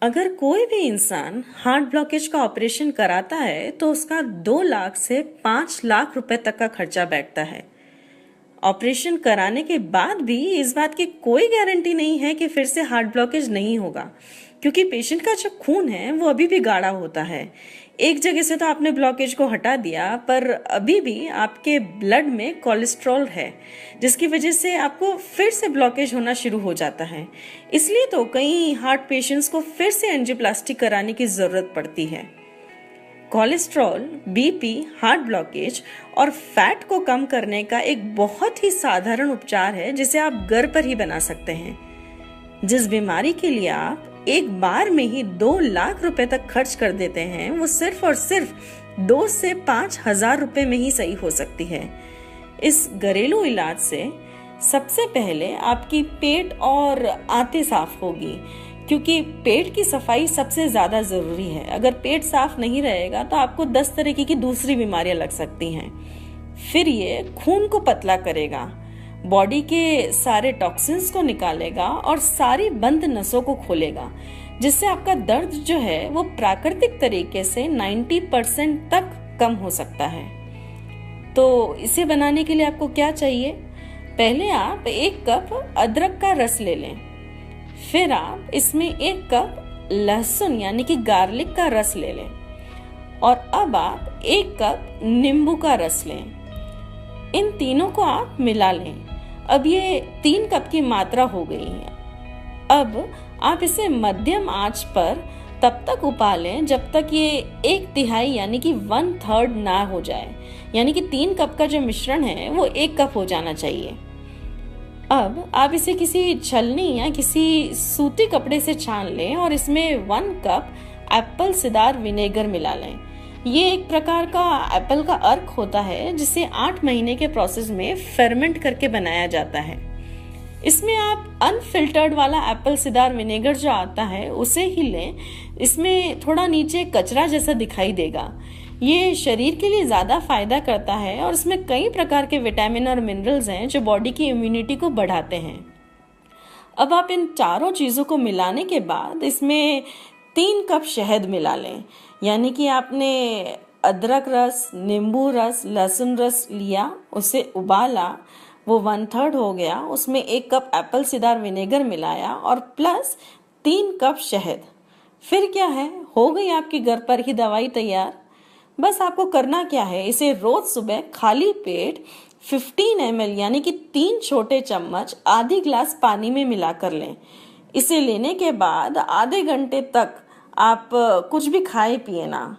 अगर कोई भी इंसान हार्ट ब्लॉकेज का ऑपरेशन कराता है तो उसका 2 लाख से 5 लाख रुपए तक का खर्चा बैठता है। ऑपरेशन कराने के बाद भी इस बात की कोई गारंटी नहीं है कि फिर से हार्ट ब्लॉकेज नहीं होगा, क्योंकि पेशेंट का जो खून है वो अभी भी गाढ़ा होता है। एक जगह से तो आपने ब्लॉकेज को हटा दिया, पर अभी भी आपके ब्लड में कोलेस्ट्रॉल है, जिसकी वजह से आपको फिर से ब्लॉकेज होना शुरू हो जाता है। इसलिए तो कई हार्ट पेशेंट्स को फिर से एंजियोप्लास्टी कराने की जरूरत पड़ती है। कोलेस्ट्रॉल, बीपी, हार्ट ब्लॉकेज और फैट को कम करने का एक बहुत ही साधारण उपचार है जिसे आप घर पर ही बना सकते हैं। जिस बीमारी के लिए आप एक बार में ही 2 लाख रुपए तक खर्च कर देते हैं, वो सिर्फ और सिर्फ 2 से 5 हजार रुपए में ही सही हो सकती है। इस घरेलू इलाज से सबसे पहले आपकी पेट और आंतें साफ होगी, क्योंकि पेट की सफाई सबसे ज्यादा जरूरी है। अगर पेट साफ नहीं रहेगा तो आपको 10 तरीके की दूसरी बीमारियां लग सकती हैं। फिर ये खून को पतला करेगा, बॉडी के सारे टॉक्सिन्स को निकालेगा और सारी बंद नसों को खोलेगा, जिससे आपका दर्द जो है वो प्राकृतिक तरीके से 90% तक कम हो सकता है। तो इसे बनाने के लिए आपको क्या चाहिए? पहले आप 1 कप अदरक का रस ले लें। फिर आप इसमें 1 कप लहसुन यानी कि गार्लिक का रस ले लें, और अब आप 1 कप नींबू का रस लें। इन तीनों को आप मिला लें। अब ये 3 कप की मात्रा हो गई है। अब आप इसे मध्यम आंच पर तब तक उबालें जब तक ये 1/3 यानी कि 1/3 ना हो जाए, यानी कि 3 कप का जो मिश्रण है वो 1 कप हो जाना चाहिए। अब आप इसे किसी छलनी या किसी सूती कपड़े से छान लें और इसमें 1 कप एप्पल सिदार विनेगर मिला लें। ये एक प्रकार का एप्पल का अर्क होता है जिसे 8 महीने के प्रोसेस में फेर्मेंट करके बनाया जाता है। इसमें आप अनफिल्टर्ड वाला एप्पल सिदार विनेगर जो आता है उसे ही लें। इसमें थोड़ा नीचे कचरा जैसा दिखाई देगा। ये शरीर के लिए ज्यादा फायदा करता है और इसमें कई प्रकार के विटामिन और मिनरल्स हैं जो बॉडी की इम्यूनिटी को बढ़ाते हैं। अब आप इन चारों चीजों को मिलाने के बाद इसमें 3 कप शहद मिला लें, यानी कि आपने अदरक रस, नींबू रस, लहसुन रस लिया, उसे उबाला, वो 1/3 हो गया, उसमें 1 कप एप्पल सिदार विनेगर मिलाया और प्लस 3 कप शहद। फिर क्या है, हो गई आपकी घर पर ही दवाई तैयार। बस आपको करना क्या है, इसे रोज सुबह खाली पेट 15 ml यानी कि 3 छोटे चम्मच आधी ग्लास पानी में मिला कर लें। इसे लेने के बाद आधे घंटे तक आप कुछ भी खाए पिए ना।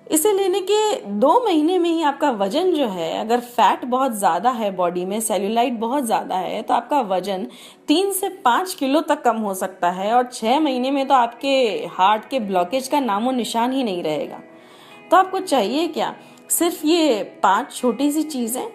इसे लेने के 2 महीने में ही आपका वजन जो है, अगर फैट बहुत ज्यादा है बॉडी में, सेल्यूलाइट बहुत ज्यादा है, तो आपका वजन 3 से 5 किलो तक कम हो सकता है और 6 महीने में तो आपके हार्ट के ब्लॉकेज का नामो निशान ही नहीं रहेगा। तो आपको चाहिए क्या? सिर्फ ये 5 छोटी सी चीजें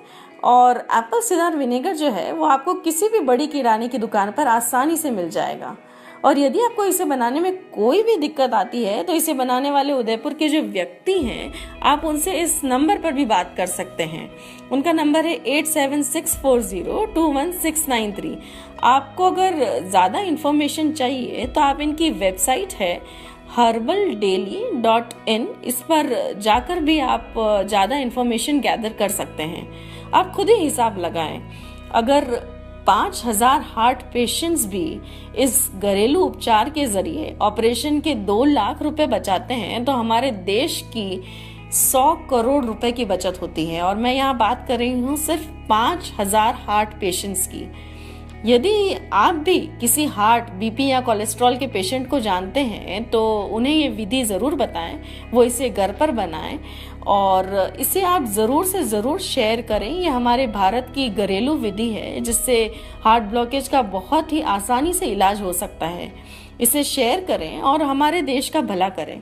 और एप्पल सिदार विनेगर जो है वो आपको किसी भी बड़ी किराने की दुकान पर आसानी से मिल जाएगा। और यदि आपको इसे बनाने में कोई भी दिक्कत आती है तो इसे बनाने वाले उदयपुर के जो व्यक्ति हैं, आप उनसे इस नंबर पर भी बात कर सकते हैं। उनका नंबर है 8764021693। आपको अगर ज्यादा इंफॉर्मेशन चाहिए तो आप इनकी वेबसाइट है herbaldaily.in, इस पर जाकर भी आप ज्यादा इंफॉर्मेशन गैदर कर सकते हैं। आप खुद ही हिसाब लगाएं। अगर 5000 हार्ट पेशेंट्स भी इस घरेलू उपचार के जरिए ऑपरेशन के 2 लाख रुपए बचाते हैं तो हमारे देश की 100 करोड़ रुपए की बचत होती है। और मैं यहाँ बात कर रही हूँ सिर्फ 5000 हार्ट पेशेंट्स की। यदि आप भी किसी हार्ट, बीपी या कोलेस्ट्रॉल के पेशेंट को जानते हैं तो उन्हें ये विधि जरूर बताएं, वो इसे घर पर बनाएं और इसे आप जरूर से जरूर शेयर करें। ये हमारे भारत की घरेलू विधि है जिससे हार्ट ब्लॉकेज का बहुत ही आसानी से इलाज हो सकता है। इसे शेयर करें और हमारे देश का भला करें।